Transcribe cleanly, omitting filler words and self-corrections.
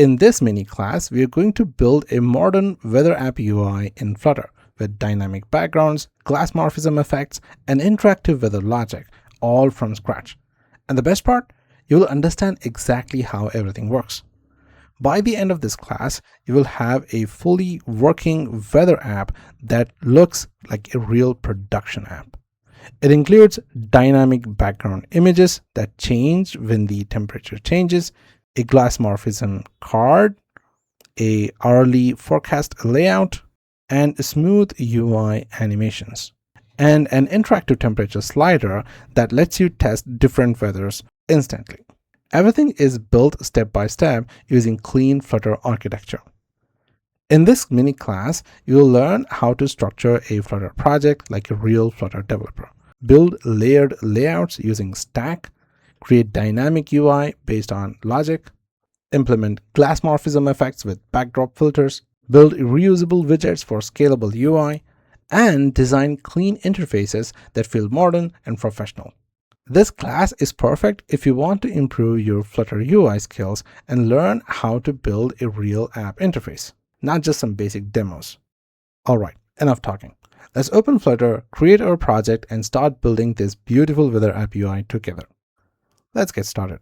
In this mini class, we are going to build a modern weather app UI in Flutter with dynamic backgrounds, glassmorphism effects, and interactive weather logic, all from scratch. And the best part, you will understand exactly how everything works. By the end of this class, you will have a fully working weather app that looks like a real production app. It includes dynamic background images that change when the temperature changes, a glassmorphism card, a hourly forecast layout, and smooth UI animations, and an interactive temperature slider that lets you test different weathers instantly. Everything is built step by step using clean Flutter architecture. In this mini class, you will learn how to structure a Flutter project like a real Flutter developer, build layered layouts using Stack, create dynamic UI based on logic, implement glassmorphism effects with backdrop filters, build reusable widgets for scalable UI, and design clean interfaces that feel modern and professional. This class is perfect if you want to improve your Flutter UI skills and learn how to build a real app interface, not just some basic demos. Alright, enough talking. Let's open Flutter, create our project, and start building this beautiful weather app UI together. Let's get started.